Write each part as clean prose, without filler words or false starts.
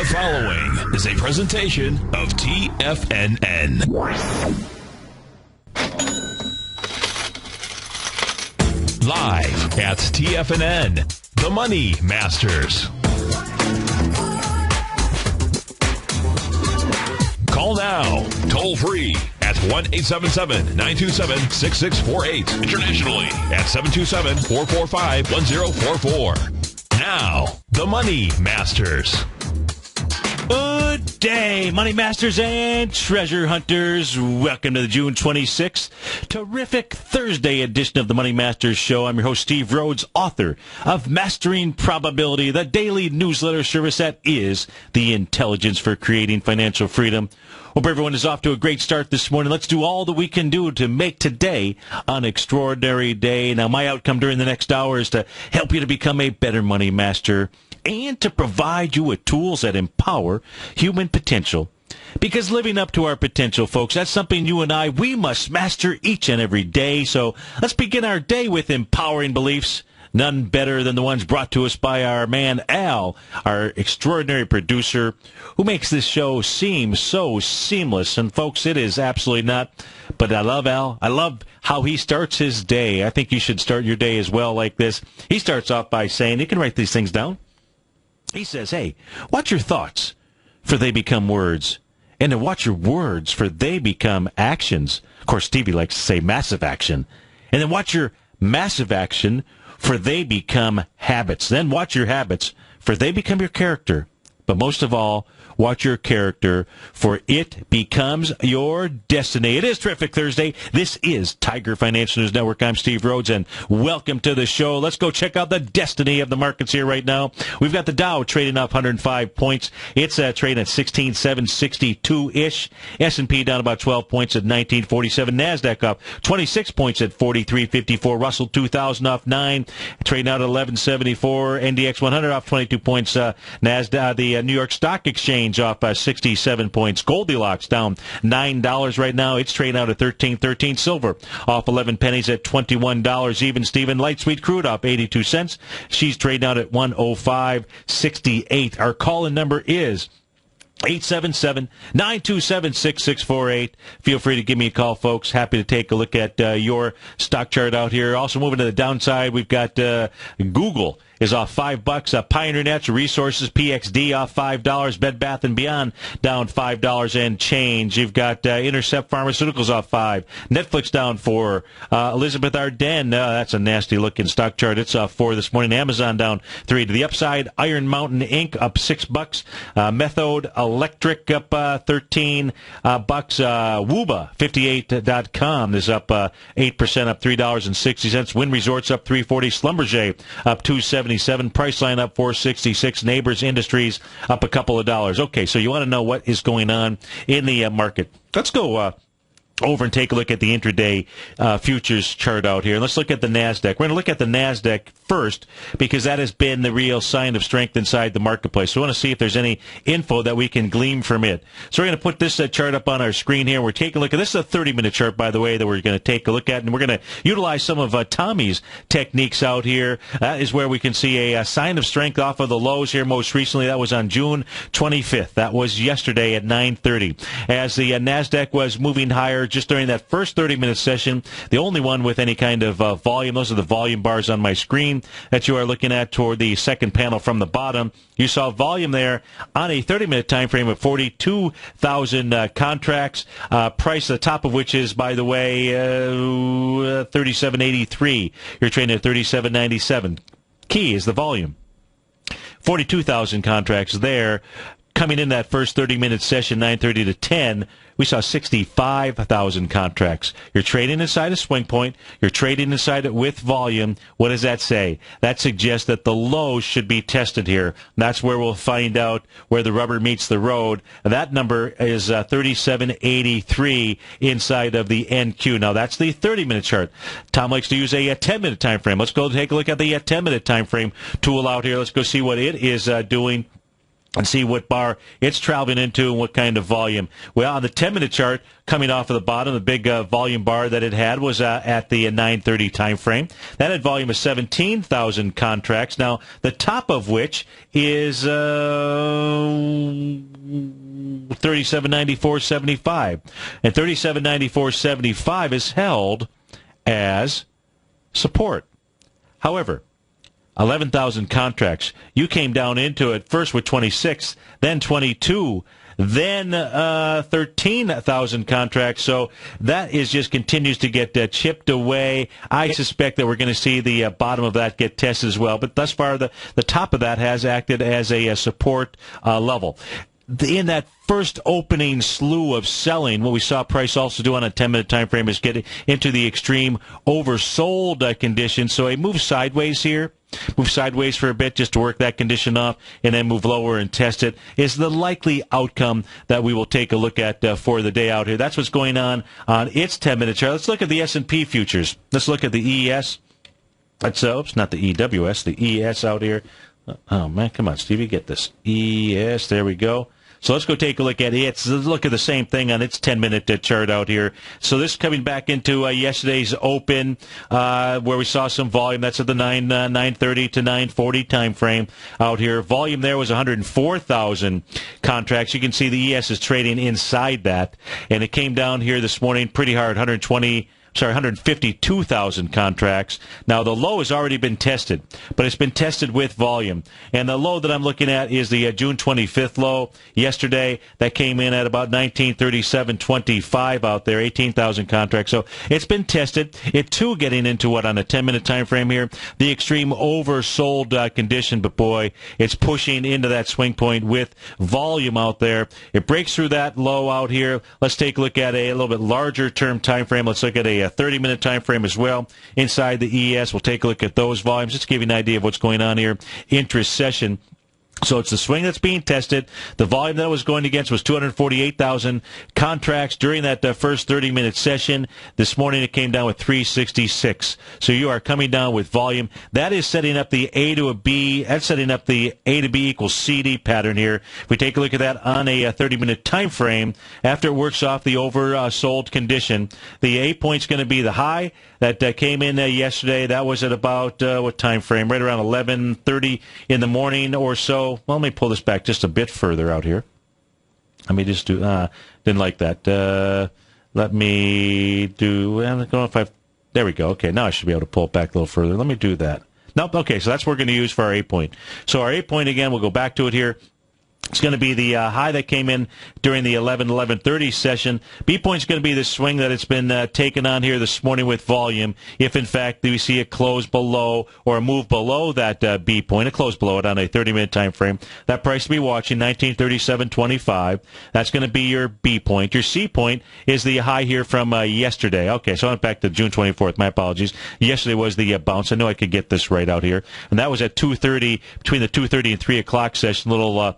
following is a presentation of TFNN. Live at TFNN, the Money Masters. Call now, toll free at 1-877-927-6648. Internationally at 727-445-1044. Now, the Money Masters. Good day, Money Masters and Treasure Hunters. Welcome to the June 26th terrific Thursday edition of the Money Masters Show. I'm your host, Steve Rhodes, author of Mastering Probability, the daily newsletter service that is the intelligence for creating financial freedom. Hope everyone is off to a great start this morning. Let's do all that we can do to make today an extraordinary day. Now, my outcome during the next hour is to help you to become a better money master and to provide you with tools that empower human potential. Because living up to our potential, folks, that's something you and we must master each and every day. So let's begin our day with empowering beliefs. None better than the ones brought to us by our man Al, our extraordinary producer, who makes this show seem so seamless. And, folks, it is absolutely not. But I love Al. I love how he starts his day. I think you should start your day as well like this. He starts off by saying, you can write these things down. He says, hey, watch your thoughts, for they become words. And then watch your words, for they become actions. Of course, Stevie likes to say massive action. And then watch your massive action, for they become habits. Then watch your habits, for they become your character. But most of all, watch your character, for it becomes your destiny. It is Terrific Thursday. This is Tiger Financial News Network. I'm Steve Rhodes, and welcome to the show. Let's go check out the destiny of the markets here right now. We've got the Dow trading up 105 points. It's trading at 16,762-ish. S&P down about 12 points at 1947. NASDAQ up 26 points at 43.54. Russell 2,000 off 9, trading out at 11.74. NDX 100 off 22 points. NASDAQ, the New York Stock Exchange off 67 points. Goldilocks down $9 right now. It's trading out at 13.13. Silver off 11 pennies at $21 even. Steven, light sweet crude up 82 cents. She's trading out at 105.68. Our call-in number is 877-927-6648. Feel free to give me a call, folks. Happy to take a look at your stock chart out here. Also moving to the downside, we've got Google is off $5. Pioneer Natural Resources, PXD, off $5. Bed Bath & Beyond down $5 and change. You've got Intercept Pharmaceuticals off $5. Netflix down $4. Elizabeth Arden, that's a nasty-looking stock chart. It's off $4 this morning. Amazon down $3. To the upside, Iron Mountain Inc. up $6. Methode Electric up $13. Wooba58.com is up 8%, up $3.60. Wynn Resorts up $3.40. Schlumberger up $2.77. Priceline up $4.66. Neighbors Industries up a couple of dollars. Okay, so you want to know what is going on in the market. Let's go over and take a look at the intraday futures chart out here. Let's look at the NASDAQ. We're going to look at the NASDAQ first because that has been the real sign of strength inside the marketplace. So we want to see if there's any info that we can glean from it. So we're going to put this chart up on our screen here. We're taking a look at this. Is a 30-minute chart, by the way, that we're going to take a look at, and we're going to utilize some of Tommy's techniques out here. That is where we can see a sign of strength off of the lows here most recently. That was on June 25th. That was yesterday at 9:30. As the NASDAQ was moving higher just during that first 30-minute session, the only one with any kind of volume. Those are the volume bars on my screen that you are looking at toward the second panel from the bottom. You saw volume there on a 30-minute time frame of 42,000 contracts. Price, the top of which is, by the way, 37.83. You're trading at 37.97. Key is the volume. 42,000 contracts there. Coming in that first 30-minute session, 9:30 to 10, we saw 65,000 contracts. You're trading inside a swing point. You're trading inside it with volume. What does that say? That suggests that the lows should be tested here. That's where we'll find out where the rubber meets the road. That number is 37.83 inside of the NQ. Now, that's the 30-minute chart. Tom likes to use a 10-minute time frame. Let's go take a look at the 10-minute time frame tool out here. Let's go see what it is doing and see what bar it's traveling into and what kind of volume. Well, on the 10-minute chart, coming off of the bottom, the big volume bar that it had was at the 9:30 time frame. That had volume of 17,000 contracts. Now, the top of which is 37.94.75. And 37.94.75 is held as support. However, 11,000 contracts. You came down into it first with 26, then 22, then 13,000 contracts. So that is just continues to get chipped away. I suspect that we're going to see the bottom of that get tested as well. But thus far, the top of that has acted as a support level. In that first opening slew of selling, what we saw price also do on a 10-minute time frame is get into the extreme oversold condition. So a move sideways here, move sideways for a bit just to work that condition off, and then move lower and test it is the likely outcome that we will take a look at for the day out here. That's what's going on its 10-minute chart. Let's look at the S&P futures. Let's look at the ES. That's not the EWS, the ES out here. Oh, man, come on, Stevie, get this. ES, there we go. So let's go take a look at it. Let's look at the same thing on its 10-minute chart out here. So this coming back into yesterday's open, where we saw some volume. That's at the 9:30 to 9:40 time frame out here. Volume there was 104,000 contracts. You can see the ES is trading inside that, and it came down here this morning pretty hard, 152,000 contracts. Now, the low has already been tested, but it's been tested with volume. And the low that I'm looking at is the June 25th low yesterday. That came in at about 1937.25 out there, 18,000 contracts. So it's been tested. It, too, getting into what, on a 10-minute time frame here, the extreme oversold condition. But, boy, it's pushing into that swing point with volume out there. It breaks through that low out here. Let's take a look at a little bit larger term time frame. Let's look at a 30-minute time frame as well. Inside the ES, we'll take a look at those volumes just to give you an idea of what's going on here intra-session. So it's the swing that's being tested. The volume that it was going against was 248,000 contracts during that first 30-minute session. This morning it came down with 366. So you are coming down with volume. That is setting up the A to a B. That's setting up the A to B equals CD pattern here. If we take a look at that on a 30-minute time frame, after it works off the oversold condition, the A point's going to be the high that came in yesterday. That was at about, what time frame? Right around 11:30 in the morning or so. Well, let me pull this back just a bit further out here. Let me just do, didn't like that. Let me do, I don't know if I've, there we go. Okay, now I should be able to pull it back a little further. Let me do that. Nope, okay, so that's what we're going to use for our A point. So our A point, again, we'll go back to it here. It's going to be the high that came in during the 11:30 session. B point's going to be the swing that it's been taken on here this morning with volume. If, in fact, we see it close below or a move below that B point, a close below it on a 30-minute time frame, that price to be watching, 1937.25. That's going to be your B point. Your C point is the high here from yesterday. Okay, so I went back to June 24th. My apologies. Yesterday was the bounce. I knew I could get this right out here. And that was at 2:30, between the 2:30 and 3 o'clock session, little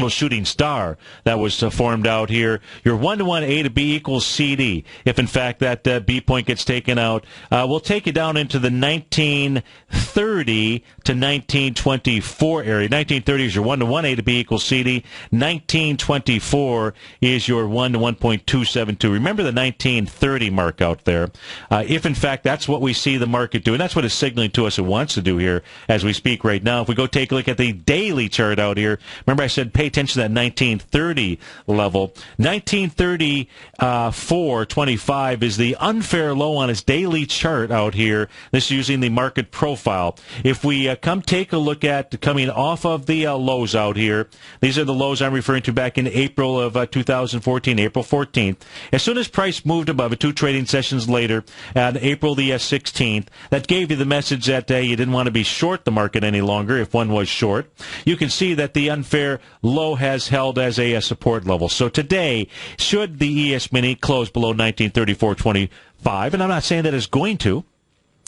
shooting star that was formed out here. Your 1-to-1 A to B equals CD. If, in fact, that B point gets taken out, we'll take it down into the 1930 to 1924 area. 1930 is your 1-to-1 A to B equals CD. 1924 is your 1 to 1.272. Remember the 1930 mark out there. If, in fact, that's what we see the market do, and that's what it's signaling to us it wants to do here as we speak right now. If we go take a look at the daily chart out here, remember I said pay attention to that 1930 level. 1934.25 is the unfair low on its daily chart out here. This is using the market profile. If we come take a look at coming off of the lows out here, these are the lows I'm referring to back in April of 2014, April 14th. As soon as price moved above it, 2 trading sessions later, on April the 16th, that gave you the message that you didn't want to be short the market any longer if one was short. You can see that the unfair low has held as a support level. So today, should the ES Mini close below 1934.25, and I'm not saying that it's going to,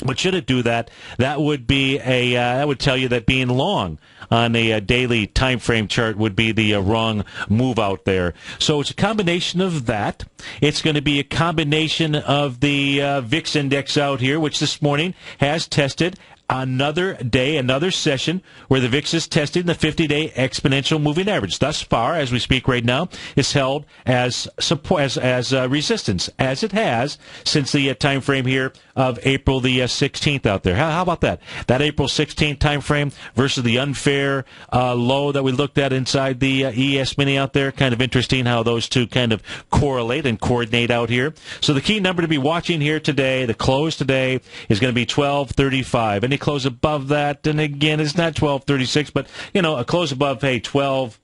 but should it do that, that would be that would tell you that being long on a daily time frame chart would be the wrong move out there. So it's a combination of that. It's going to be a combination of the VIX index out here, which this morning has tested another day, another session where the VIX is testing the 50-day exponential moving average. Thus far, as we speak right now, it's held as support, as resistance, as it has since the time frame here of April the 16th out there. How about that? That April 16th time frame versus the unfair low that we looked at inside the ES Mini out there. Kind of interesting how those two kind of correlate and coordinate out here. So the key number to be watching here today, the close today, is going to be 1235. Any close above that, and again, it's not 1236, but, a close above, 12.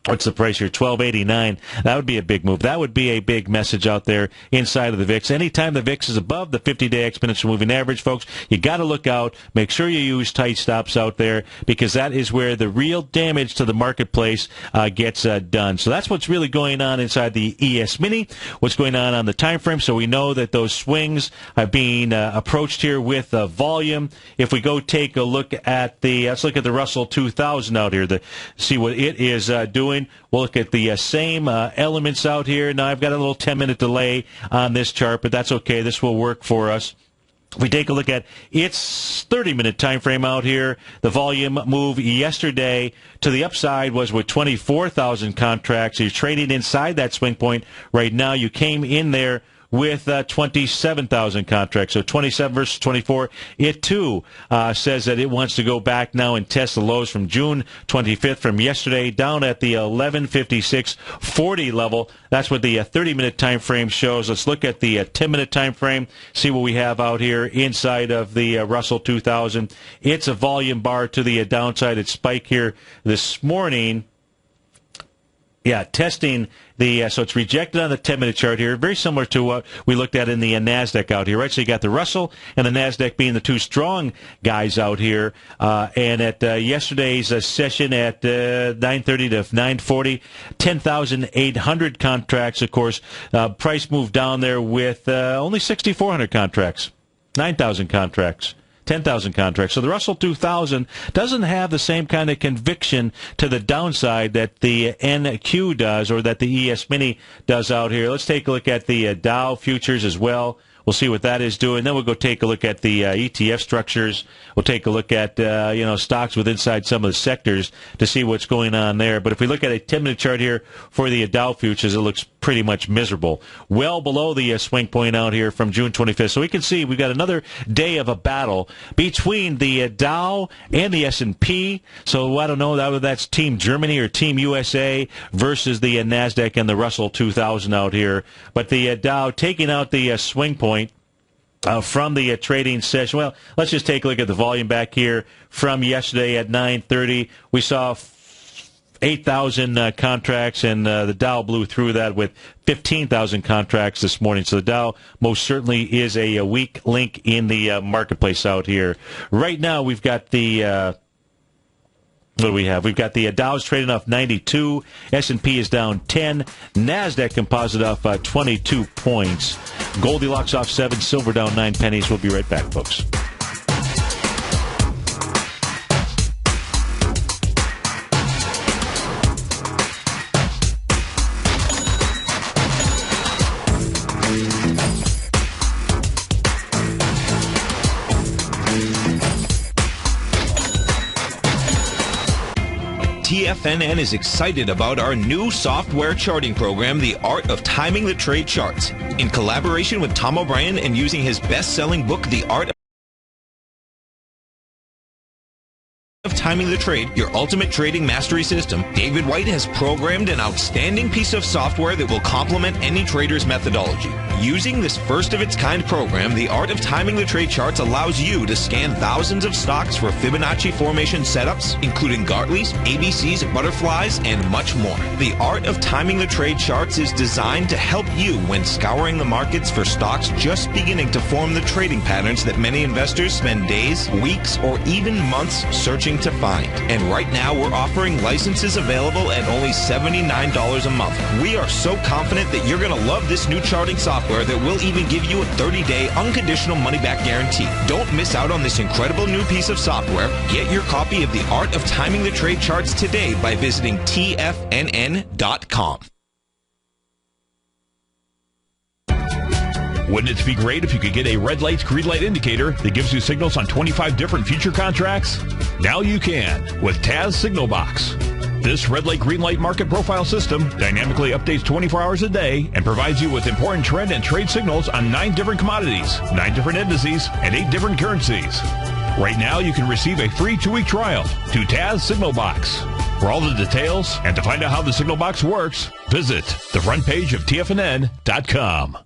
What's the price here? 12.89. That would be a big move. That would be a big message out there inside of the VIX. Anytime the VIX is above the 50-day exponential moving average, folks, you got to look out. Make sure you use tight stops out there, because that is where the real damage to the marketplace gets done. So that's what's really going on inside the ES Mini. What's going on the time frame? So we know that those swings are being approached here with volume. If we go take a look at let's look at the Russell 2000 out here to see what it is doing. We'll look at the same elements out here. Now, I've got a little 10-minute delay on this chart, but that's okay. This will work for us. If we take a look at its 30-minute time frame out here, the volume move yesterday to the upside was with 24,000 contracts. You're trading inside that swing point right now. You came in there with 27,000 contracts. So 27 versus 24. It, too, says that it wants to go back now and test the lows from June 25th from yesterday down at the 1156.40 level. That's what the 30-minute time frame shows. Let's look at the 10-minute time frame, see what we have out here inside of the Russell 2000. It's a volume bar to the downside. It spiked here this morning. Yeah, testing so it's rejected on the 10-minute chart here, very similar to what we looked at in the NASDAQ out here, right? So you got the Russell and the NASDAQ being the two strong guys out here. And at yesterday's session at 9:30 to 9:40, 10,800 contracts, of course. Price moved down there with only 6,400 contracts, 9,000 contracts. 10,000 contracts. So the Russell 2000 doesn't have the same kind of conviction to the downside that the NQ does, or that the ES Mini does out here. Let's take a look at the Dow futures as well. We'll see what that is doing. Then we'll go take a look at the ETF structures. We'll take a look at stocks with inside some of the sectors to see what's going on there. But if we look at a 10-minute chart here for the Dow futures, it looks pretty much miserable. Well below the swing point out here from June 25th. So we can see we've got another day of a battle between the Dow and the S&P. So I don't know whether that's Team Germany or Team USA versus the NASDAQ and the Russell 2000 out here. But the Dow taking out the swing point from the trading session. Well, let's just take a look at the volume back here from yesterday at 9:30. We saw 8,000 contracts, and the Dow blew through that with 15,000 contracts this morning. So the Dow most certainly is a weak link in the marketplace out here. Right now, we've got the what do we have? We've got the Dow's trading off 92. S&P is down 10. NASDAQ composite off 22 points. Goldilocks off 7. Silver down 9 pennies. We'll be right back, folks. TFNN is excited about our new software charting program, The Art of Timing the Trade Charts. In collaboration with Tom O'Brien and using his best-selling book, The Art of Timing the Trade, Your Ultimate Trading Mastery System, David White has programmed an outstanding piece of software that will complement any trader's methodology. Using this first-of-its-kind program, The Art of Timing the Trade Charts allows you to scan thousands of stocks for Fibonacci formation setups, including Gartley's, ABC's, butterflies, and much more. The Art of Timing the Trade Charts is designed to help you when scouring the markets for stocks just beginning to form the trading patterns that many investors spend days, weeks, or even months searching to find. And right now, we're offering licenses available at only $79 a month. We are so confident that you're going to love this new charting software that will even give you a 30-day unconditional money-back guarantee. Don't miss out on this incredible new piece of software. Get your copy of The Art of Timing the Trade Charts today by visiting TFNN.com. Wouldn't it be great if you could get a red light, green light indicator that gives you signals on 25 different future contracts? Now you can with Taz Signal Box. This red light, green light market profile system dynamically updates 24 hours a day and provides you with important trend and trade signals on 9 different commodities, 9 different indices, and 8 different currencies. Right now, you can receive a free 2-week trial to Taz Signal Box. For all the details and to find out how the Signal Box works, visit the front page of TFNN.com.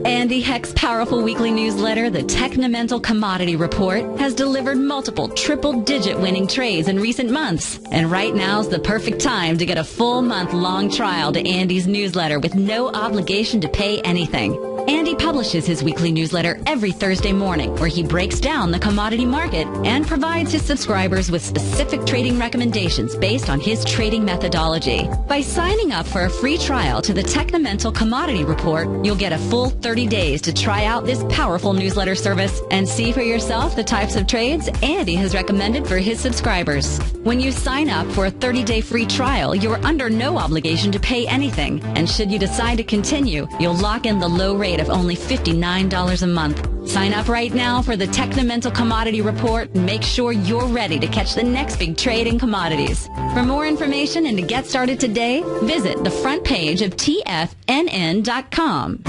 Andy Heck's powerful weekly newsletter, the Technomental Commodity Report, has delivered multiple triple-digit winning trades in recent months. And right now's the perfect time to get a full month-long trial to Andy's newsletter with no obligation to pay anything. Andy publishes his weekly newsletter every Thursday morning, where he breaks down the commodity market and provides his subscribers with specific trading recommendations based on his trading methodology. By signing up for a free trial to the Technomental Commodity Report, you'll get a full 30 days to try out this powerful newsletter service and see for yourself the types of trades Andy has recommended for his subscribers. When you sign up for a 30-day free trial, you're under no obligation to pay anything. And should you decide to continue, you'll lock in the low rate of only $59 a month. Sign up right now for the Technomental Commodity Report and make sure you're ready to catch the next big trade in commodities. For more information and to get started today, visit the front page of TFNN.com.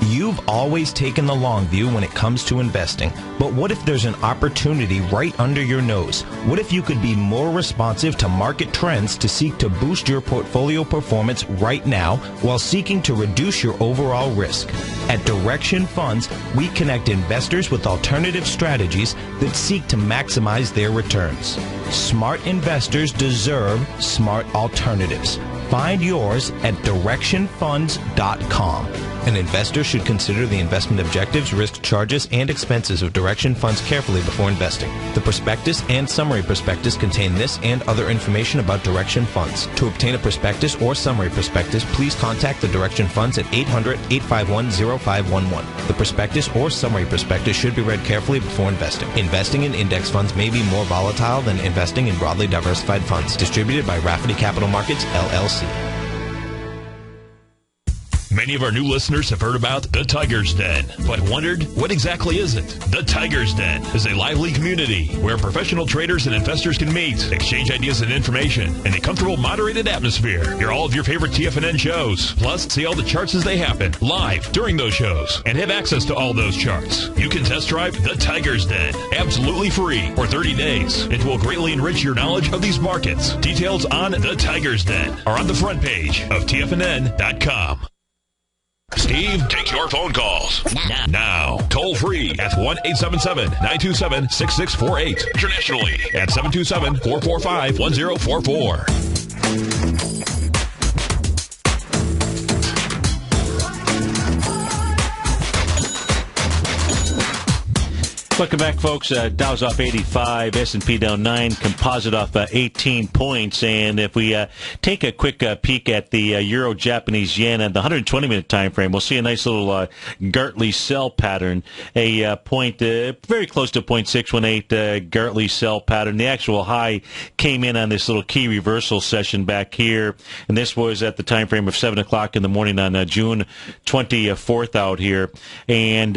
You've always taken the long view when it comes to investing, but what if there's an opportunity right under your nose? What if you could be more responsive to market trends to seek to boost your portfolio performance right now while seeking to reduce your overall risk? At Direction Funds, we connect investors with alternative strategies that seek to maximize their returns. Smart investors deserve smart alternatives. Find yours at directionfunds.com. An investor should consider the investment objectives, risk charges, and expenses of Direction Funds carefully before investing. The prospectus and summary prospectus contain this and other information about Direction Funds. To obtain a prospectus or summary prospectus, please contact the Direction Funds at 800-851-0511. The prospectus or summary prospectus should be read carefully before investing. Investing in index funds may be more volatile than investing in broadly diversified funds. Distributed by Rafferty Capital Markets, LLC. Many of our new listeners have heard about the Tiger's Den, but wondered, what exactly is it? The Tiger's Den is a lively community where professional traders and investors can meet, exchange ideas and information in a comfortable, moderated atmosphere. Hear all of your favorite TFNN shows, plus see all the charts as they happen live during those shows, and have access to all those charts. You can test drive the Tiger's Den absolutely free for 30 days. It will greatly enrich your knowledge of these markets. Details on the Tiger's Den are on the front page of TFNN.com. Steve takes your phone calls now. Toll free at 1-877-927-6648. Internationally at 727-445-1044. Welcome back, folks. Dow's off 85, S&P down 9, Composite off 18 points. And if we take a quick peek at the Euro-Japanese yen at the 120-minute time frame, we'll see a nice little Gartley sell pattern, a point very close to 0.618 Gartley sell pattern. The actual high came in on this little key reversal session back here, and this was at the time frame of 7 o'clock in the morning on June 24th out here. And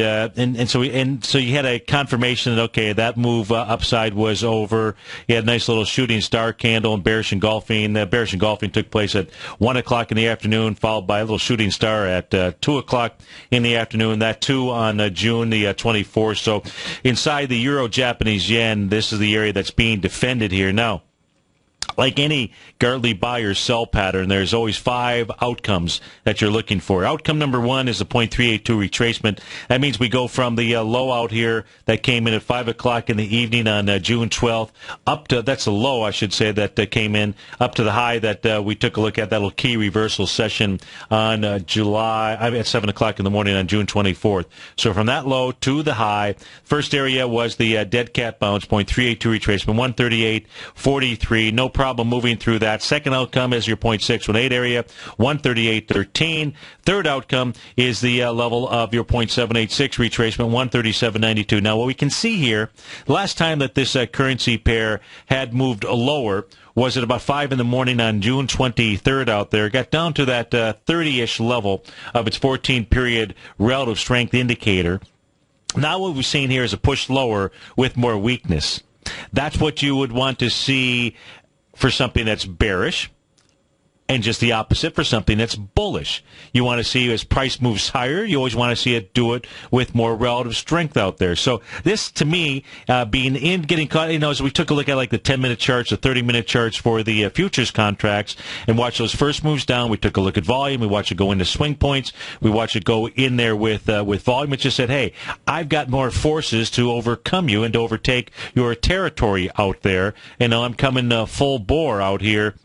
so you had a confirmation that, okay, that move upside was over. You had a nice little shooting star candle and bearish engulfing. Bearish engulfing took place at 1 o'clock in the afternoon, followed by a little shooting star at 2 o'clock in the afternoon. That too on June the 24th. So inside the Euro-Japanese yen, this is the area that's being defended here. Now, like any Gartley buy or sell pattern, there's always 5 outcomes that you're looking for. Outcome number 1 is a 0.382 retracement. That means we go from the low out here that came in at 5 o'clock in the evening on June 12th up to, that's a low, I should say, that came in up to the high that we took a look at, that little key reversal session on at 7 o'clock in the morning on June 24th. So from that low to the high, first area was the dead cat bounce, 0.382 retracement, 138.43, no problem moving through that. Second outcome is your 0.618 area, 138.13. Third outcome is the level of your 0.786 retracement, 137.92. Now, what we can see here, last time that this currency pair had moved lower was at about 5 in the morning on June 23rd out there. It got down to that 30-ish level of its 14-period relative strength indicator. Now what we've seen here is a push lower with more weakness. That's what you would want to see for something that's bearish, and just the opposite for something that's bullish. You want to see as price moves higher, you always want to see it do it with more relative strength out there. So this, to me, getting caught, as we took a look at like the 10-minute charts, the 30-minute charts for the futures contracts, and watch those first moves down. We took a look at volume. We watched it go into swing points. We watched it go in there with volume. It just said, hey, I've got more forces to overcome you and to overtake your territory out there. And I'm coming full bore out here.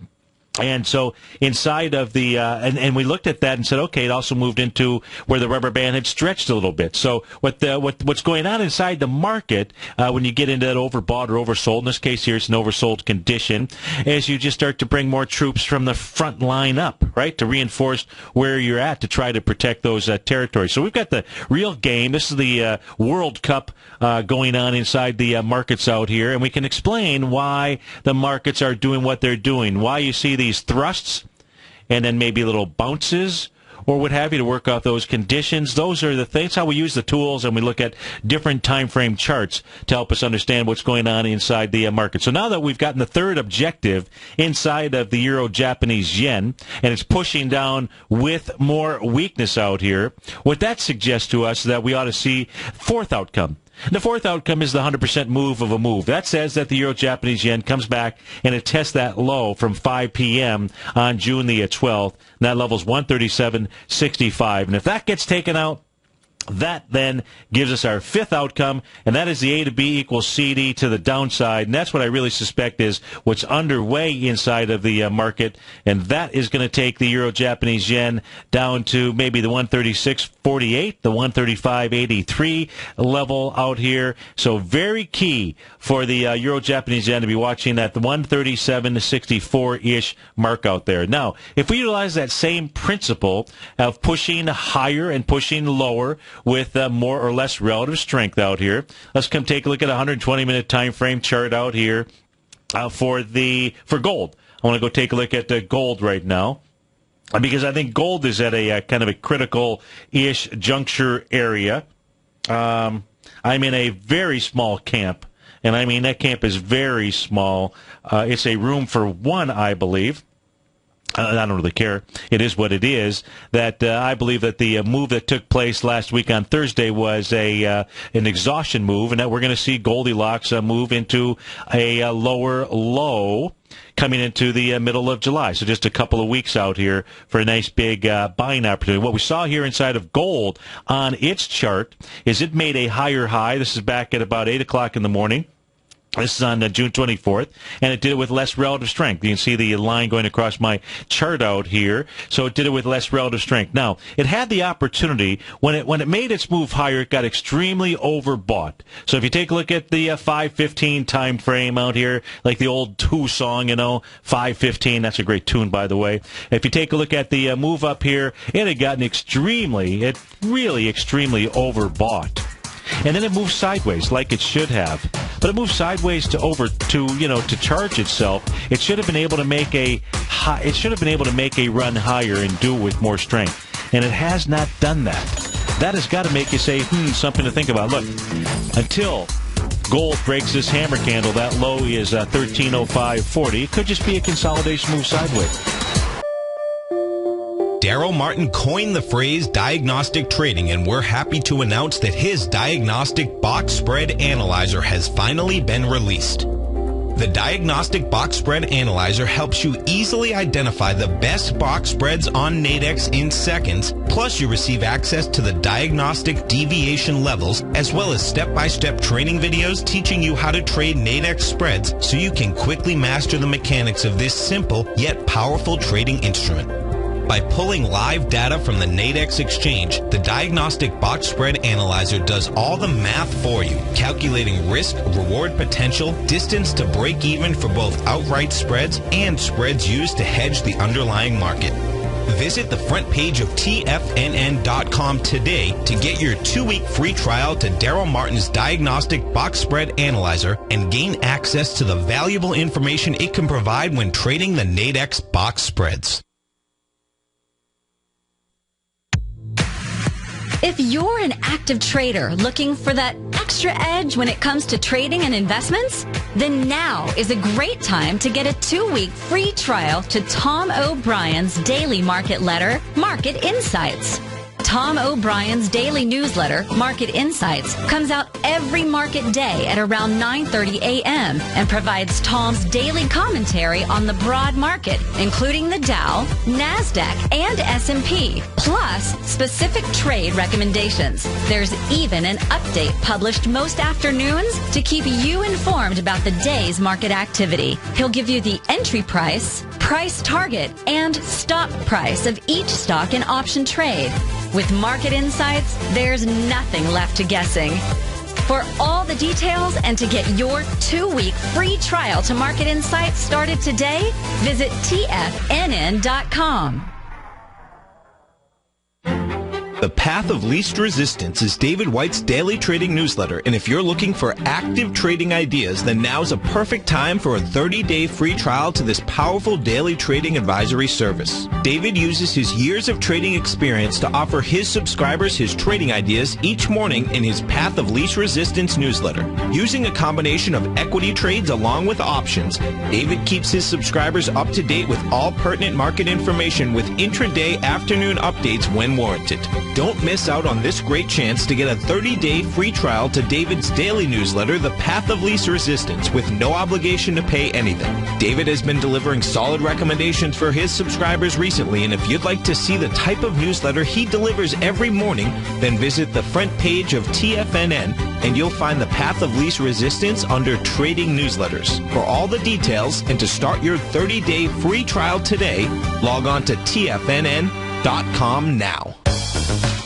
And so inside of the, and we looked at that and said, okay, it also moved into where the rubber band had stretched a little bit. So what's going on inside the market, when you get into that overbought or oversold, in this case here it's an oversold condition, is you just start to bring more troops from the front line up, right, to reinforce where you're at to try to protect those territories. So we've got the real game. This is the World Cup going on inside the markets out here, and we can explain why the markets are doing what they're doing, why you see these thrusts and then maybe little bounces or what have you to work out those conditions. Those are the things, how we use the tools, and we look at different time frame charts to help us understand what's going on inside the market. So now that we've gotten the third objective inside of the Euro-Japanese yen, and it's pushing down with more weakness out here, what that suggests to us is that we ought to see fourth outcome. The fourth outcome is the 100% move of a move. That says that the Euro-Japanese yen comes back and it tests that low from 5 p.m. on June the 12th. And that level's 137.65. And if that gets taken out, that then gives us our fifth outcome, and that is the A to B equals CD to the downside. And that's what I really suspect is what's underway inside of the market. And that is going to take the Euro-Japanese yen down to maybe the 136.48, the 135.83 level out here. So very key for the Euro-Japanese yen to be watching that the 137.64-ish mark out there. Now, if we utilize that same principle of pushing higher and pushing lower with more or less relative strength out here, let's come take a look at a 120-minute time frame chart out here for gold. I want to go take a look at gold right now, because I think gold is at a kind of a critical-ish juncture area. I'm in a very small camp, and I mean that camp is very small. It's a room for one, I believe. I don't really care. It is what it is. That I believe that the move that took place last week on Thursday was an exhaustion move, and that we're going to see Goldilocks move into a lower low coming into the middle of July. So just a couple of weeks out here for a nice big buying opportunity. What we saw here inside of gold on its chart is it made a higher high. This is back at about 8 o'clock in the morning. This is on June 24th, and it did it with less relative strength. You can see the line going across my chart out here. So it did it with less relative strength. Now, it had the opportunity, when it made its move higher, it got extremely overbought. So if you take a look at the 5:15 time frame out here, like the old Who song, 5:15, that's a great tune, by the way. If you take a look at the move up here, it had gotten really extremely overbought. And then it moved sideways like it should have. But it moved sideways to charge itself. It should have been able to make a run higher and do it with more strength. And it has not done that. That has got to make you say, something to think about. Look, until gold breaks this hammer candle, that low is 1305.40. It could just be a consolidation move sideways. Daryl Martin coined the phrase diagnostic trading, and we're happy to announce that his diagnostic box spread analyzer has finally been released. The Diagnostic Box Spread Analyzer helps you easily identify the best box spreads on Nadex in seconds, plus you receive access to the diagnostic deviation levels, as well as step-by-step training videos teaching you how to trade Nadex spreads so you can quickly master the mechanics of this simple yet powerful trading instrument. By pulling live data from the Nadex exchange, the Diagnostic Box Spread Analyzer does all the math for you, calculating risk, reward potential, distance to break even for both outright spreads and spreads used to hedge the underlying market. Visit the front page of TFNN.com today to get your 2-week free trial to Daryl Martin's Diagnostic Box Spread Analyzer and gain access to the valuable information it can provide when trading the Nadex box spreads. If you're an active trader looking for that extra edge when it comes to trading and investments, then now is a great time to get a 2-week free trial to Tom O'Brien's daily market letter, Market Insights. Tom O'Brien's daily newsletter, Market Insights, comes out every market day at around 9:30 a.m. and provides Tom's daily commentary on the broad market, including the Dow, NASDAQ, and S&P, plus specific trade recommendations. There's even an update published most afternoons to keep you informed about the day's market activity. He'll give you the entry price, price target, and stop price of each stock in option trade. With Market Insights, there's nothing left to guessing. For all the details and to get your 2-week free trial to Market Insights started today, visit TFNN.com. The Path of Least Resistance is David White's daily trading newsletter, and if you're looking for active trading ideas, then now's a perfect time for a 30-day free trial to this powerful daily trading advisory service. David uses his years of trading experience to offer his subscribers his trading ideas each morning in his Path of Least Resistance newsletter. Using a combination of equity trades along with options, David keeps his subscribers up to date with all pertinent market information with intraday afternoon updates when warranted. Don't miss out on this great chance to get a 30-day free trial to David's daily newsletter, The Path of Least Resistance, with no obligation to pay anything. David has been delivering solid recommendations for his subscribers recently, and if you'd like to see the type of newsletter he delivers every morning, then visit the front page of TFNN, and you'll find The Path of Least Resistance under Trading Newsletters. For all the details and to start your 30-day free trial today, log on to TFNN.com now.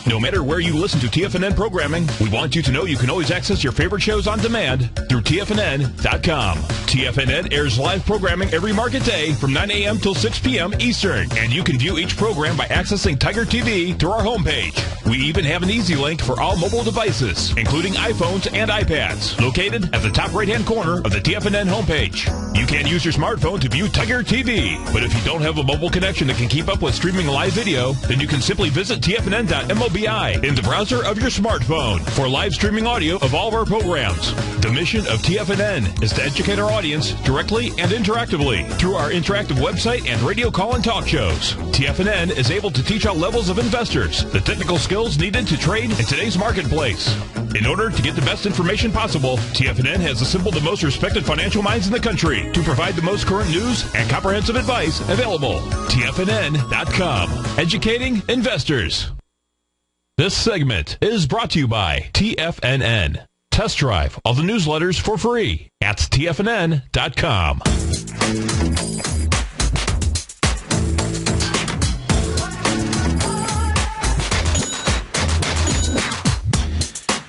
No matter where you listen to TFNN programming, we want you to know you can always access your favorite shows on demand through TFNN.com. TFNN airs live programming every market day from 9 a.m. till 6 p.m. Eastern, and you can view each program by accessing Tiger TV through our homepage. We even have an easy link for all mobile devices, including iPhones and iPads, located at the top right-hand corner of the TFNN homepage. You can use your smartphone to view Tiger TV, but if you don't have a mobile connection that can keep up with streaming live video, then you can simply visit TFNN.mobi in the browser of your smartphone for live streaming audio of all of our programs. The mission of TFNN is to educate our audience directly and interactively through our interactive website and radio call and talk shows. TFNN is able to teach all levels of investors the technical skills needed to trade in today's marketplace. In order to get the best information possible, TFNN has assembled the most respected financial minds in the country to provide the most current news and comprehensive advice available. TFNN.com. Educating investors. This segment is brought to you by TFNN. Test drive all the newsletters for free at TFNN.com.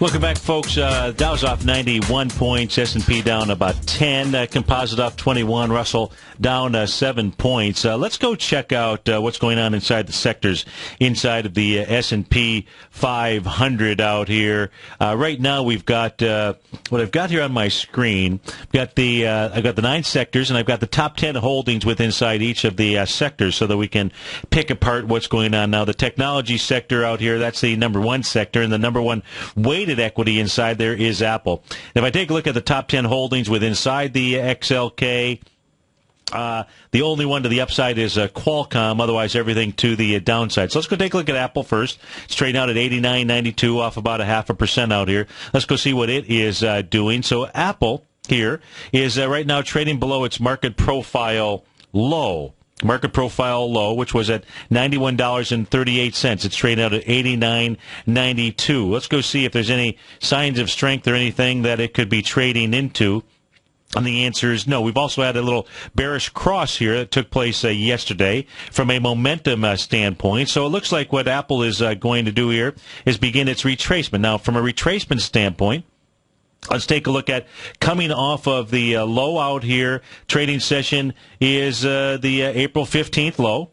Welcome back, folks. Dow's off 91 points. S&P down about 10. Composite off 21. Russell down 7 points. Let's go check out what's going on inside the sectors inside of the S&P 500 out here. Right now, we've got what I've got here on my screen. I've got the 9 sectors, and I've got the top 10 holdings within inside each of the sectors, so that we can pick apart what's going on now. The technology sector out here, that's the number 1 sector, and the number 1 weighted equity inside there is Apple. If I take a look at the top 10 holdings within inside the XLK, the only one to the upside is Qualcomm. Otherwise, everything to the downside. So let's go take a look at Apple first. It's trading out at 89.92, off about 0.5% out here. Let's go see what it is doing. So Apple here is right now trading below its market profile low. Market profile low, which was at $91.38. It's trading out at $89.92. Let's go see if there's any signs of strength or anything that it could be trading into. And the answer is no. We've also had a little bearish cross here that took place yesterday from a momentum standpoint. So it looks like what Apple is going to do here is begin its retracement. Now, from a retracement standpoint, let's take a look at coming off of the low out here. Trading session is the April 15th low,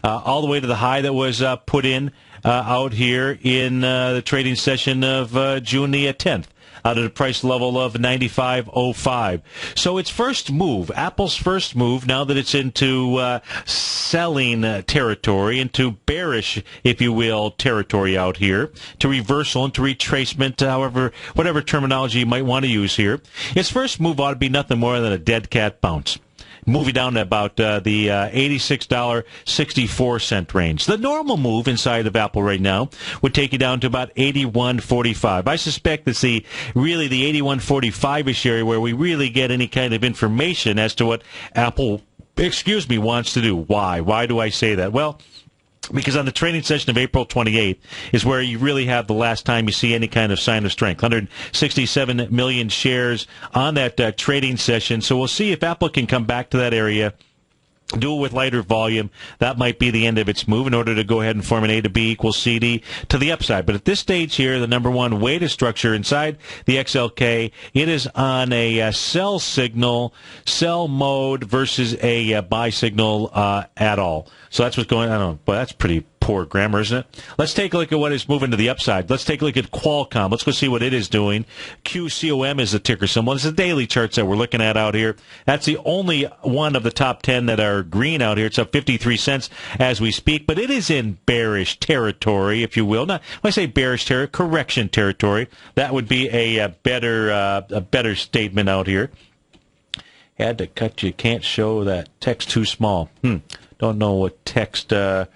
all the way to the high that was put in out here in the trading session of June the 10th. Out at a price level of 95.05. So its first move, Apple's first move, now that it's into selling territory, into bearish, if you will, territory out here, to reversal and to retracement, however, whatever terminology you might want to use here. Its first move ought to be nothing more than a dead cat bounce. Moving down to about the $86.64 range. The normal move inside of Apple right now would take you down to about $81.45. I suspect it's really the $81.45-ish area where we really get any kind of information as to what Apple, wants to do. Why? Why do I say that? Well, because on the trading session of April 28th is where you really have the last time you see any kind of sign of strength. 167 million shares on that trading session. So we'll see if Apple can come back to that area, do it with lighter volume. That might be the end of its move in order to go ahead and form an A to B equals CD to the upside. But at this stage here, the number one way to structure inside the XLK, it is on a sell signal, sell mode versus a buy signal at all. So that's what's going on. I don't know, but that's pretty poor grammar, isn't it? Let's take a look at what is moving to the upside. Let's take a look at Qualcomm. Let's go see what it is doing. QCOM is the ticker symbol. It's the daily charts that we're looking at out here. That's the only one of the top 10 that are green out here. It's up 53 cents as we speak, but it is in bearish territory, if you will. Not when I say bearish territory, correction territory. That would be a better statement out here. Had to cut you. Can't show that text too small. Don't know what text. Okay.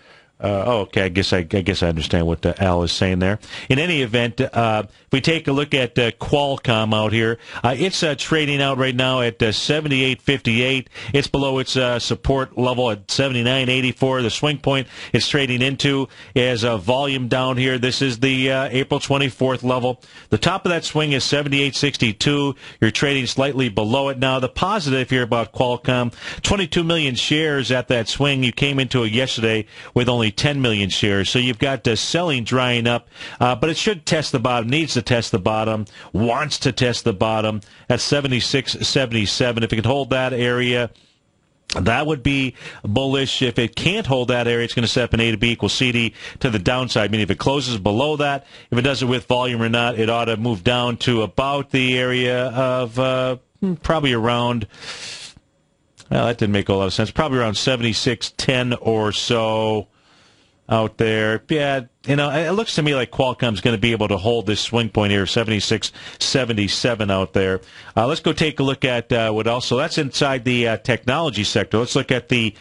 I guess I understand what Al is saying there. In any event, if we take a look at Qualcomm out here, it's trading out right now at 78.58. It's below its support level at 79.84. The swing point it's trading into is volume down here. This is the April 24th level. The top of that swing is 78.62. You're trading slightly below it now. The positive here about Qualcomm, 22 million shares at that swing. You came into it yesterday with only 10 million shares. So you've got selling drying up, but it should test the bottom, needs to test the bottom, wants to test the bottom at 76.77. If it can hold that area, that would be bullish. If it can't hold that area, it's going to set up an A to B equals CD to the downside. Meaning if it closes below that, if it does it with volume or not, it ought to move down to about the area of probably around, well, that didn't make a lot of sense, probably around 76.10 or so out there. Yeah, it looks to me like Qualcomm's going to be able to hold this swing point here, 76.77 out there. Let's go take a look at what else. So that's inside the technology sector. Let's look at the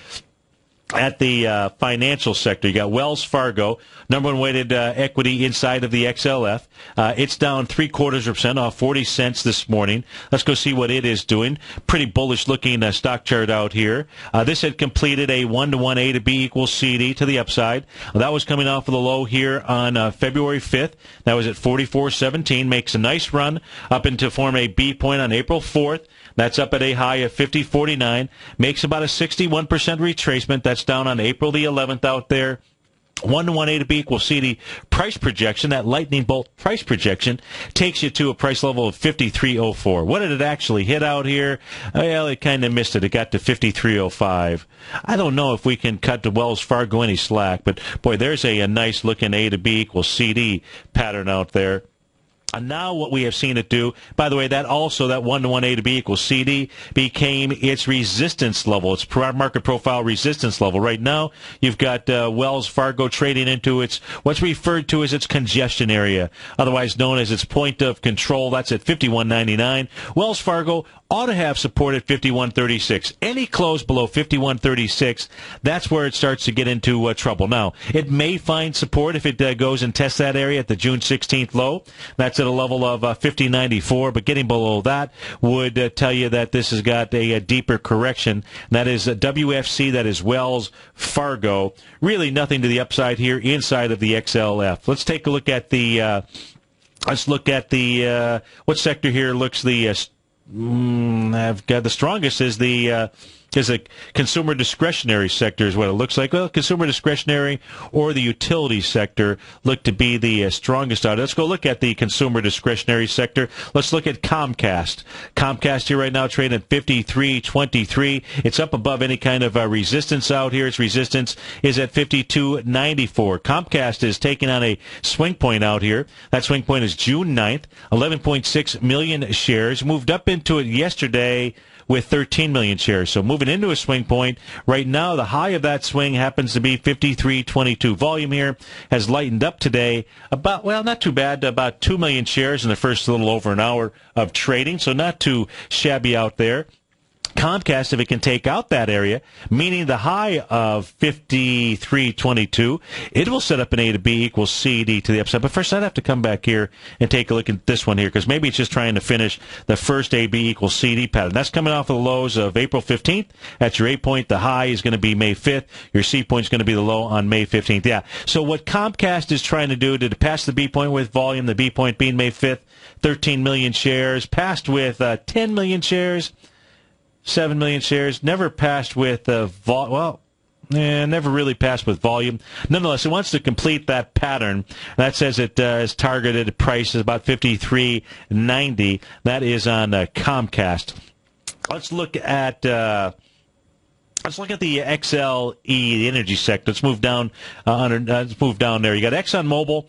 financial sector. You got Wells Fargo, number one weighted equity inside of the XLF. It's down 0.75% off 40 cents this morning. Let's go see what it is doing. Pretty bullish looking stock chart out here. This had completed a 1-to-1 A to B equals CD to the upside. That was coming off of the low here on February 5th. That was at 44.17. Makes a nice run up into form a B point on April 4th. That's up at a high of 50.49. Makes about a 61% retracement. That's down on April the 11th out there. 1-to-1 A to B equals CD price projection, that lightning bolt price projection, takes you to a price level of 53.04. What did it actually hit out here? Well, it kind of missed it. It got to 53.05. I don't know if we can cut to Wells Fargo any slack, but boy, there's a nice looking A to B equals CD pattern out there. And now what we have seen it do, by the way, that 1-to-1 A to B equals CD became its resistance level, its market profile resistance level. Right now, you've got Wells Fargo trading into its what's referred to as its congestion area, otherwise known as its point of control. That's at 51.99. Wells Fargo ought to have support at 51.36. Any close below 51.36, that's where it starts to get into trouble. Now, it may find support if it goes and tests that area at the June 16th low. That's at a level of 50.94, but getting below that would tell you that this has got a deeper correction. That is WFC, that is Wells Fargo. Really nothing to the upside here inside of the XLF. Let's take a look at the what sector here looks the I've got the strongest is a consumer discretionary sector is what it looks like. Well, consumer discretionary or the utility sector look to be the strongest out. Let's go look at the consumer discretionary sector. Let's look at Comcast. Comcast here right now trading at 53.23. It's up above any kind of resistance out here. Its resistance is at 52.94. Comcast is taking on a swing point out here. That swing point is June 9th. 11.6 million shares. Moved up into it yesterday with 13 million shares. So moving into a swing point. Right now, the high of that swing happens to be 53.22. Volume here has lightened up today about, well, not too bad, about 2 million shares in the first little over an hour of trading. So not too shabby out there. Comcast, if it can take out that area, meaning the high of 53.22, it will set up an A to B equals CD to the upside. But first, I'd have to come back here and take a look at this one here, because maybe it's just trying to finish the first AB equals CD pattern. That's coming off of the lows of April 15th. That's your A point. The high is going to be May 5th. Your C point is going to be the low on May 15th. Yeah. So what Comcast is trying to do to pass the B point with volume, the B point being May 5th, 13 million shares, passed with 10 million shares. 7 million shares, never passed with never really passed with volume. Nonetheless, it wants to complete that pattern. That says it is targeted price is about 53.90. That is on Comcast. Let's look at the XLE, the energy sector. Let's move down. Let's move down there. You got ExxonMobil.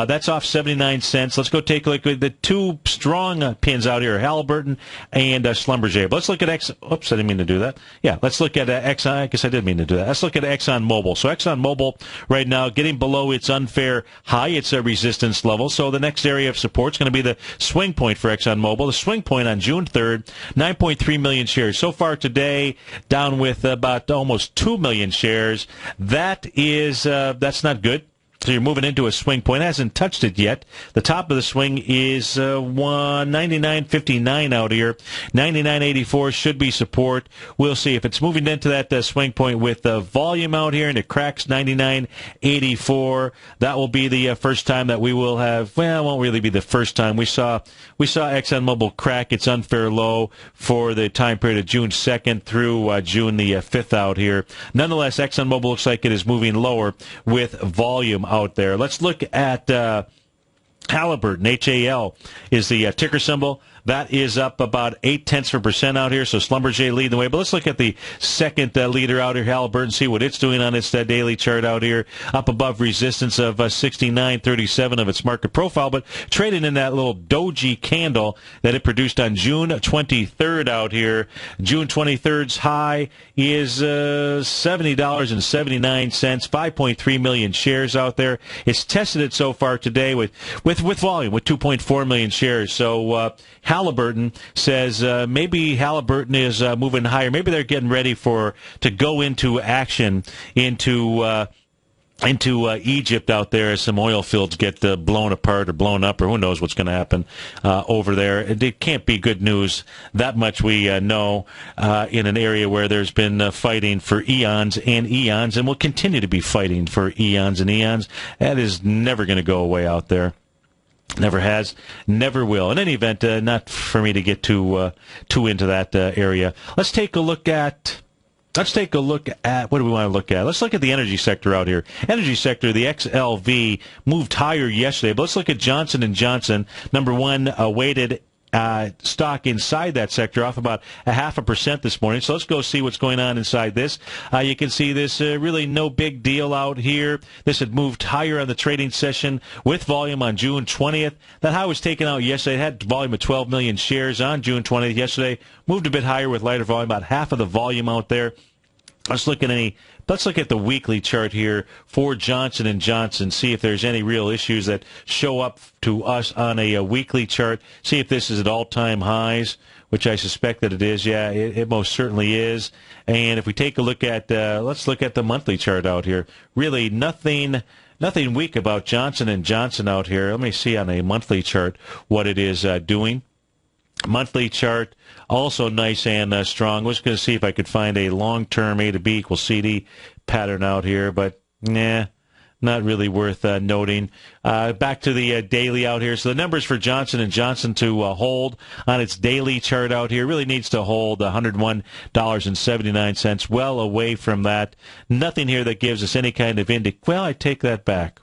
That's off 79 cents. Let's go take a look at the two strong pins out here: Halliburton and Schlumberger. But let's look at Oops, I didn't mean to do that. Yeah, let's look at Exxon. I guess I did mean to do that. Let's look at ExxonMobil. So ExxonMobil right now getting below its unfair high. It's a resistance level. So the next area of support is going to be the swing point for ExxonMobil. The swing point on June 3rd, 9.3 million shares. So far today, down with about almost 2 million shares. That is, that's not good. So you're moving into a swing point. It hasn't touched it yet. The top of the swing is 99.59 out here. 99.84 should be support. We'll see if it's moving into that swing point with volume out here and it cracks 99.84. That will be the first time that we will have. Well, it won't really be the first time. We saw ExxonMobil crack its unfair low for the time period of June 2nd through June the 5th out here. Nonetheless, ExxonMobil looks like it is moving lower with volume out there. Let's look at Halliburton. HAL is the ticker symbol. That is up about 0.8% out here, so Schlumberger leading the way. But let's look at the second leader out here, Halliburton, see what it's doing on its daily chart out here, up above resistance of 69.37 of its market profile, but trading in that little doji candle that it produced on June 23rd out here. June 23rd's high is $70.79, 5.3 million shares out there. It's tested it so far today with volume, with 2.4 million shares. So Halliburton says maybe Halliburton is moving higher. Maybe they're getting ready to go into action into Egypt out there as some oil fields get blown apart or blown up, or who knows what's going to happen over there. It can't be good news. That much we know in an area where there's been fighting for eons and eons, and will continue to be fighting for eons and eons. That is never going to go away out there. Never has, never will. In any event, not for me to get too into that area. Let's take a look at what do we want to look at? Let's look at the energy sector out here. Energy sector, the XLV moved higher yesterday, but let's look at Johnson & Johnson, number one weighted stock inside that sector, off about 0.5% this morning. So let's go see what's going on inside this. You can see this really no big deal out here. This had moved higher on the trading session with volume on June 20th. That high was taken out yesterday. It had volume of 12 million shares on June 20th. Yesterday moved a bit higher with lighter volume, about half of the volume out there. Let's look at the weekly chart here for Johnson & Johnson, see if there's any real issues that show up to us on a weekly chart, see if this is at all-time highs, which I suspect that it is. Yeah, it most certainly is. And if we take a look at, let's look at the monthly chart out here. Really nothing weak about Johnson & Johnson out here. Let me see on a monthly chart what it is doing. Monthly chart, also nice and strong. I was going to see if I could find a long-term A to B equals CD pattern out here, but not really worth noting. Back to the daily out here. So the numbers for Johnson & Johnson to hold on its daily chart out here really needs to hold $101.79, well away from that. Nothing here that gives us any kind of well, I take that back.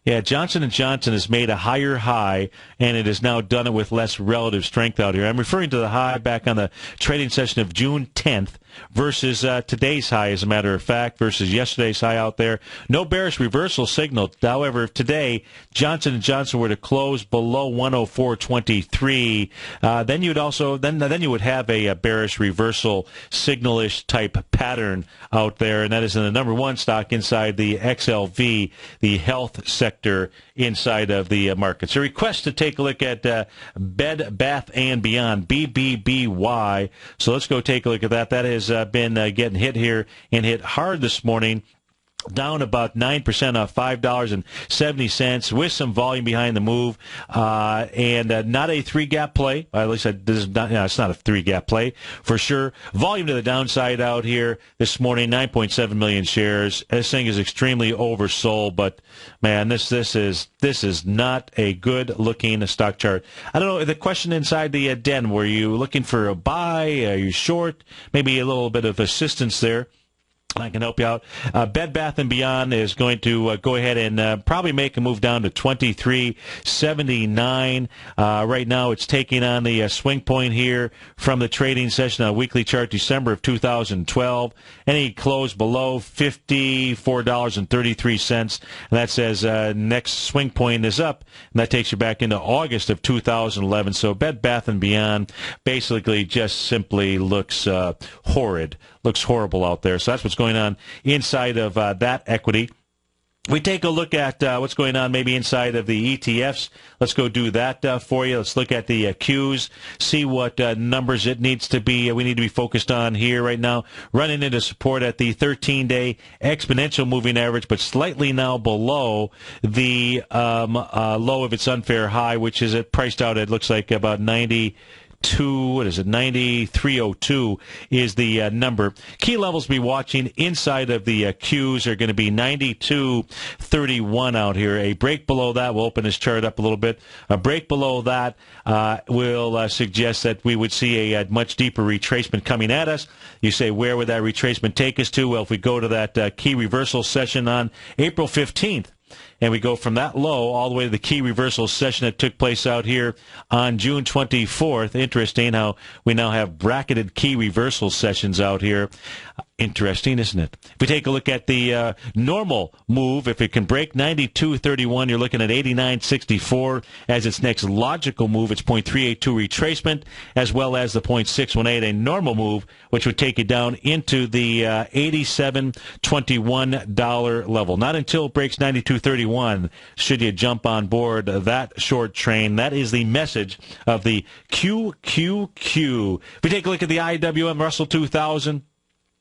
Yeah, Johnson & Johnson has made a higher high, and it has now done it with less relative strength out here. I'm referring to the high back on the trading session of June 10th versus today's high, as a matter of fact, versus yesterday's high out there. No bearish reversal signal. However, if today Johnson & Johnson were to close below 104.23, then you'd also then you would have a bearish reversal signal-ish type pattern out there, and that is in the number one stock inside the XLV, the health sector inside of the market. So request to take a look at Bed Bath & Beyond, BBBY. So let's go take a look at that. That has been getting hit here and hit hard this morning. Down about 9% off $5.70 with some volume behind the move, and not a three-gap play. At least it's not a three-gap play for sure. Volume to the downside out here this morning, 9.7 million shares. This thing is extremely oversold, but man, this is not a good-looking stock chart. I don't know. The question inside the den: were you looking for a buy? Are you short? Maybe a little bit of assistance there. I can help you out. Bed Bath & Beyond is going to go ahead and probably make a move down to $23.79. Right now it's taking on the swing point here from the trading session on a weekly chart December of 2012. Any close below $54.33. And that says next swing point is up, and that takes you back into August of 2011. So Bed Bath & Beyond basically just simply looks horrid. Looks horrible out there. So that's what's going on inside of that equity. We take a look at what's going on maybe inside of the ETFs. Let's go do that for you. Let's look at the Qs, see what numbers it needs to be. We need to be focused on here right now. Running into support at the 13-day exponential moving average, but slightly now below the low of its unfair high, which is priced out at looks like about 9302 is the number. Key levels to be watching inside of the Qs are going to be 92.31 out here. A break below that will open this chart up a little bit. A break below that will suggest that we would see a much deeper retracement coming at us. You say, where would that retracement take us to? Well, if we go to that key reversal session on April 15th, and we go from that low all the way to the key reversal session that took place out here on June 24th. Interesting how we now have bracketed key reversal sessions out here. Interesting, isn't it? If we take a look at the normal move, if it can break 92.31, you're looking at 89.64 as its next logical move. It's 0.382 retracement, as well as the 0.618, a normal move, which would take you down into the $87.21 level. Not until it breaks 92.31 should you jump on board that short train. That is the message of the QQQ. If we take a look at the IWM Russell 2000,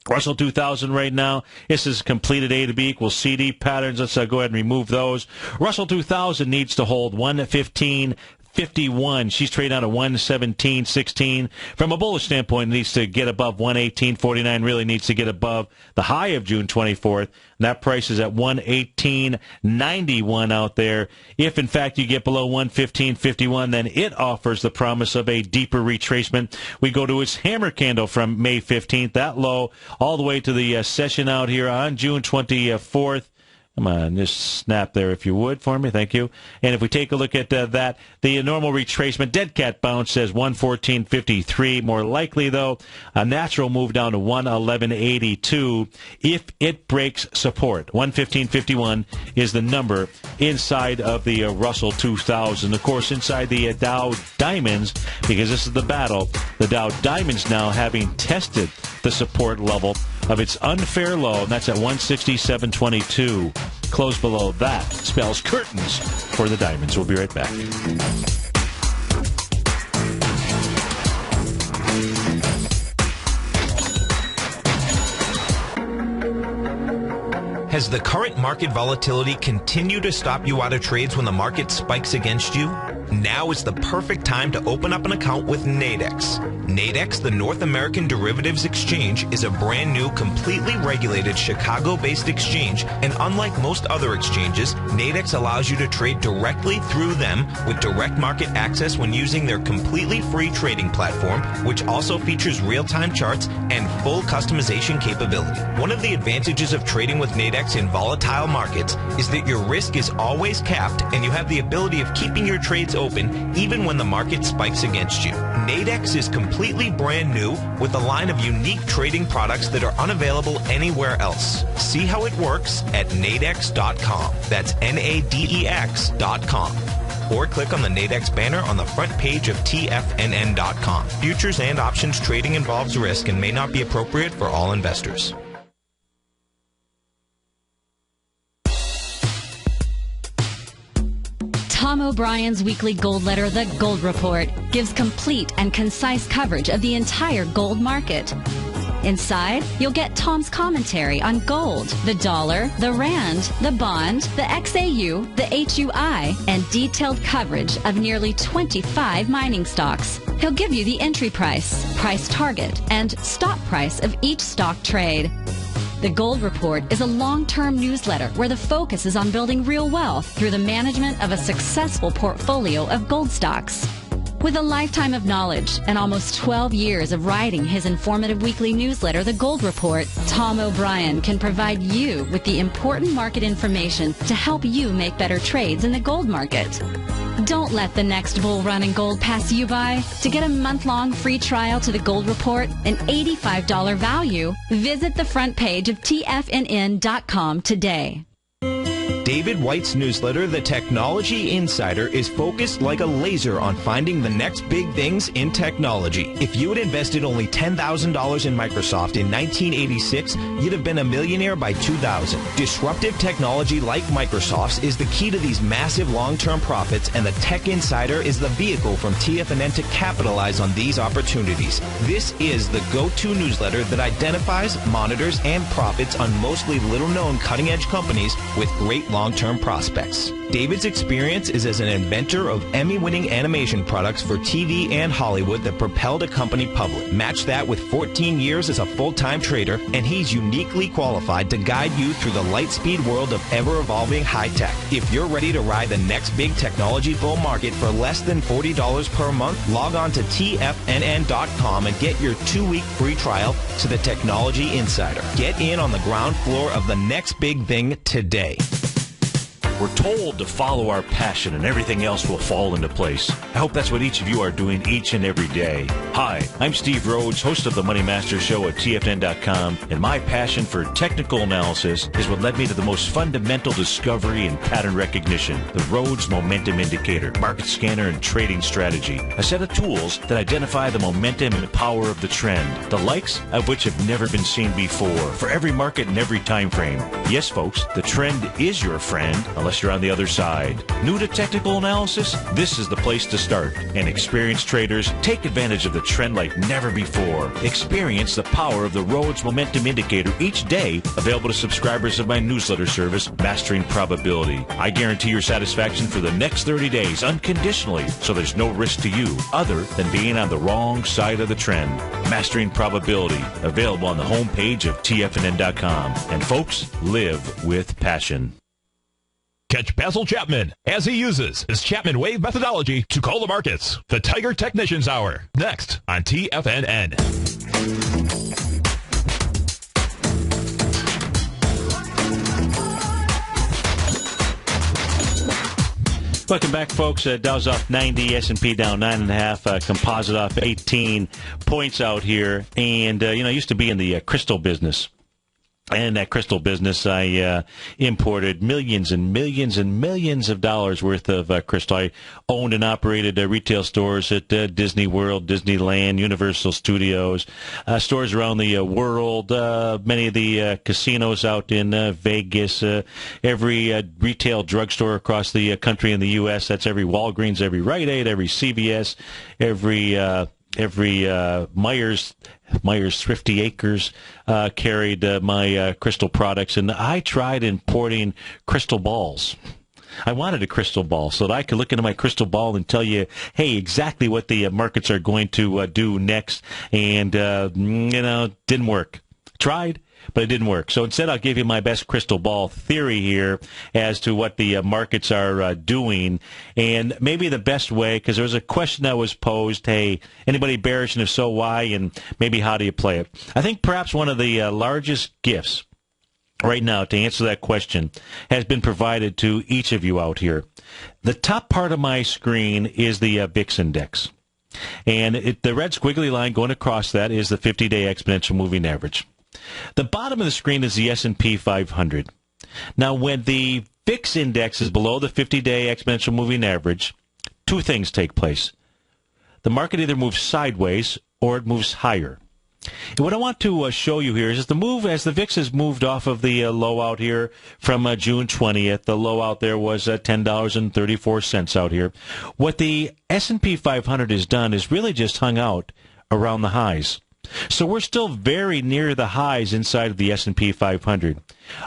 Russell 2000 right now, this is completed A to B equals CD patterns. Let's go ahead and remove those. Russell 2000 needs to hold 115.51. She's trading out of 117.16. From a bullish standpoint, it needs to get above 118.49. Really needs to get above the high of June 24th. And that price is at 118.91 out there. If, in fact, you get below 115.51, then it offers the promise of a deeper retracement. We go to its hammer candle from May 15th, that low, all the way to the session out here on June 24th. Come on, just snap there if you would for me. Thank you. And if we take a look at that, the normal retracement, dead cat bounce says 114.53. More likely, though, a natural move down to 111.82 if it breaks support. 115.51 is the number inside of the Russell 2000. Of course, inside the Dow Diamonds, because this is the battle, the Dow Diamonds now having tested the support level of its unfair low, and that's at 167.22. Close below that spells curtains for the Diamonds. We'll be right back. Has the current market volatility continued to stop you out of trades when the market spikes against you? Now is the perfect time to open up an account with Nadex. Nadex, the North American Derivatives Exchange, is a brand new, completely regulated Chicago-based exchange, and unlike most other exchanges, Nadex allows you to trade directly through them with direct market access when using their completely free trading platform, which also features real-time charts and full customization capability. One of the advantages of trading with Nadex in volatile markets is that your risk is always capped and you have the ability of keeping your trades open even when the market spikes against you. Nadex is completely brand new with a line of unique trading products that are unavailable anywhere else. See how it works at nadex.com. That's NADEX.com. Or click on the Nadex banner on the front page of TFNN.com. Futures and options trading involves risk and may not be appropriate for all investors. Tom O'Brien's weekly gold letter, The Gold Report, gives complete and concise coverage of the entire gold market. Inside, you'll get Tom's commentary on gold, the dollar, the rand, the bond, the XAU, the HUI, and detailed coverage of nearly 25 mining stocks. He'll give you the entry price, price target, and stop price of each stock trade. The Gold Report is a long-term newsletter where the focus is on building real wealth through the management of a successful portfolio of gold stocks. With a lifetime of knowledge and almost 12 years of writing his informative weekly newsletter, The Gold Report, Tom O'Brien can provide you with the important market information to help you make better trades in the gold market. Don't let the next bull run in gold pass you by. To get a month-long free trial to The Gold Report, an $85 value, visit the front page of TFNN.com today. David White's newsletter, The Technology Insider, is focused like a laser on finding the next big things in technology. If you had invested only $10,000 in Microsoft in 1986, you'd have been a millionaire by 2000. Disruptive technology like Microsoft's is the key to these massive long-term profits, and the Tech Insider is the vehicle from TFNN to capitalize on these opportunities. This is the go-to newsletter that identifies, monitors, and profits on mostly little-known cutting-edge companies with great long-term prospects. David's experience is as an inventor of Emmy-winning animation products for TV and Hollywood that propelled a company public. Match that with 14 years as a full-time trader, and he's uniquely qualified to guide you through the light-speed world of ever-evolving high-tech. If you're ready to ride the next big technology bull market for less than $40 per month, log on to TFNN.com and get your 2-week free trial to the Technology Insider. Get in on the ground floor of the next big thing today. We're told to follow our passion and everything else will fall into place. I hope that's what each of you are doing each and every day. Hi, I'm Steve Rhodes, host of the Money Master Show at TFNN.com, and my passion for technical analysis is what led me to the most fundamental discovery in pattern recognition, the Rhodes Momentum Indicator, market scanner, and trading strategy, a set of tools that identify the momentum and power of the trend, the likes of which have never been seen before, for every market and every time frame. Yes, folks, the trend is your friend, unless you're on the other side. New to technical analysis? This is the place to start. And experienced traders take advantage of the trend like never before. Experience the power of the Rhodes Momentum Indicator each day, available to subscribers of my newsletter service, Mastering Probability. I guarantee your satisfaction for the next 30 days unconditionally, so there's no risk to you other than being on the wrong side of the trend. Mastering Probability, available on the homepage of TFNN.com. And folks, live with passion. Catch Basil Chapman as he uses his Chapman Wave methodology to call the markets. The Tiger Technicians Hour, next on TFNN. Welcome back, folks. Dow's off 90, S&P down 9.5, composite off 18 points out here. And, I used to be in the crystal business. And that crystal business, I imported millions and millions and millions of dollars worth of crystal. I owned and operated retail stores at Disney World, Disneyland, Universal Studios, stores around the world, many of the casinos out in Vegas, every retail drugstore across the country in the U.S. That's every Walgreens, every Rite Aid, every CVS, every Myers Thrifty Acres carried my crystal products, and I tried importing crystal balls. I wanted a crystal ball so that I could look into my crystal ball and tell you, hey, exactly what the markets are going to do next. And, didn't work. Tried, but it didn't work. So instead, I'll give you my best crystal ball theory here as to what the markets are doing. And maybe the best way, because there was a question that was posed, hey, anybody bearish, and if so, why? And maybe how do you play it? I think perhaps one of the largest gifts right now to answer that question has been provided to each of you out here. The top part of my screen is the VIX index. And the red squiggly line going across that is the 50-day exponential moving average. The bottom of the screen is the S&P 500. Now, when the VIX index is below the 50-day exponential moving average, two things take place. The market either moves sideways or it moves higher. And what I want to show you here is the move as the VIX has moved off of the low out here from June 20th. The low out there was $10.34 out here. What the S&P 500 has done is really just hung out around the highs. So we're still very near the highs inside of the S&P 500.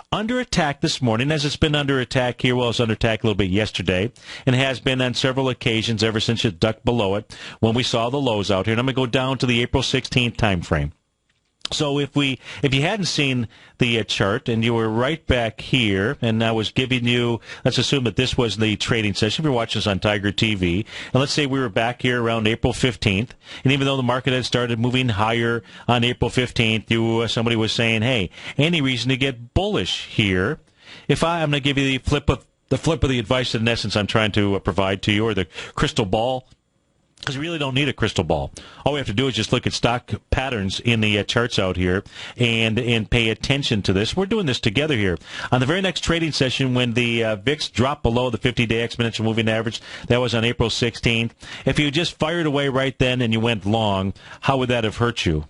Under attack this morning, as it's been under attack here, well, it was under attack a little bit yesterday, and has been on several occasions ever since it ducked below it when we saw the lows out here. And I'm going to go down to the April 16th time frame. So if you hadn't seen the chart and you were right back here, and I was giving you, let's assume that this was the trading session. If you're watching this on Tiger TV, and let's say we were back here around April 15th, and even though the market had started moving higher on April 15th, somebody was saying, hey, any reason to get bullish here? I'm going to give you the flip of the advice that in essence I'm trying to provide to you, or the crystal ball. Because we really don't need a crystal ball. All we have to do is just look at stock patterns in the charts out here and pay attention to this. We're doing this together here. On the very next trading session, when the VIX dropped below the 50-day exponential moving average, that was on April 16th. If you just fired away right then and you went long, how would that have hurt you?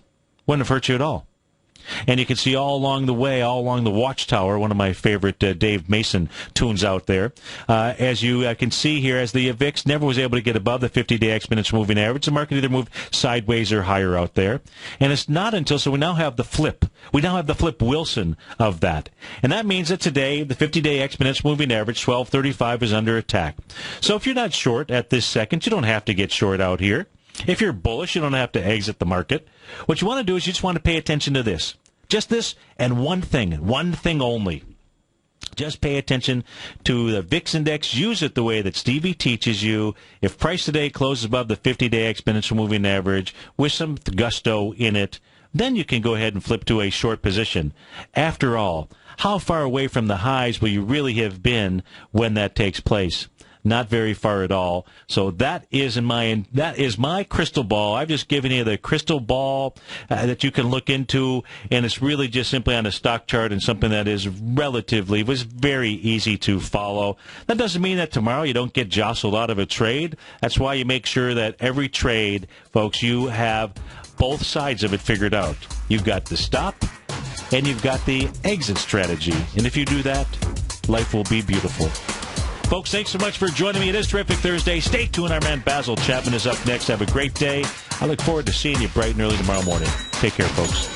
Wouldn't have hurt you at all. And you can see all along the way, all along the Watchtower, one of my favorite Dave Mason tunes out there. As you can see here, as the VIX never was able to get above the 50-day exponential moving average, the market either moved sideways or higher out there. And it's not until, so we now have the flip. We now have the flip Wilson of that. And that means that today, the 50-day exponential moving average, 1235, is under attack. So if you're not short at this second, you don't have to get short out here. If you're bullish, you don't have to exit the market. What you want to do is you just want to pay attention to this. Just this and one thing only. Just pay attention to the VIX index. Use it the way that Stevie teaches you. If price today closes above the 50-day exponential moving average with some gusto in it, then you can go ahead and flip to a short position. After all, how far away from the highs will you really have been when that takes place? Not very far at all. So that is my crystal ball. I've just given you the crystal ball that you can look into, and it's really just simply on a stock chart and something that was very easy to follow. That doesn't mean that tomorrow you don't get jostled out of a trade. That's why you make sure that every trade, folks, you have both sides of it figured out. You've got the stop and you've got the exit strategy. And if you do that, life will be beautiful. Folks, thanks so much for joining me. It is Terrific Thursday. Stay tuned. Our man Basil Chapman is up next. Have a great day. I look forward to seeing you bright and early tomorrow morning. Take care, folks.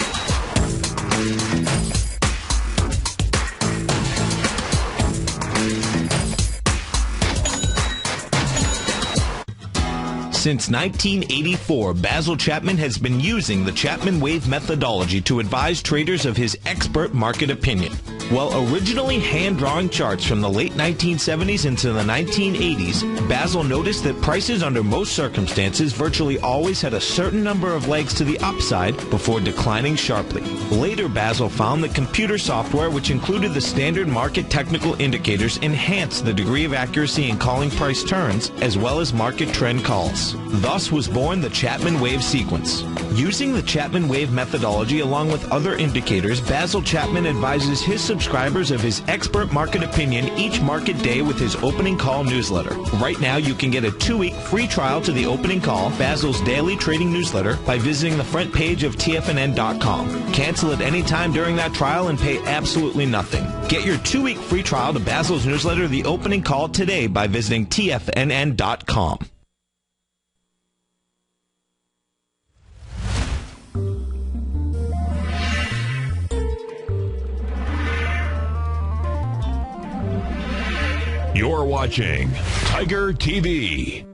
Since 1984, Basil Chapman has been using the Chapman Wave methodology to advise traders of his expert market opinion. While originally hand-drawing charts from the late 1970s into the 1980s, Basil noticed that prices under most circumstances virtually always had a certain number of legs to the upside before declining sharply. Later, Basil found that computer software, which included the standard market technical indicators, enhanced the degree of accuracy in calling price turns, as well as market trend calls. Thus was born the Chapman Wave sequence. Using the Chapman Wave methodology along with other indicators, Basil Chapman advises his subscribers of his expert market opinion each market day with his opening call newsletter. Right now, you can get a 2-week free trial to the opening call, Basil's daily trading newsletter, by visiting the front page of TFNN.com. Cancel at any time during that trial and pay absolutely nothing. Get your 2-week free trial to Basil's newsletter, The Opening Call, today by visiting TFNN.com. You're watching Tiger TV.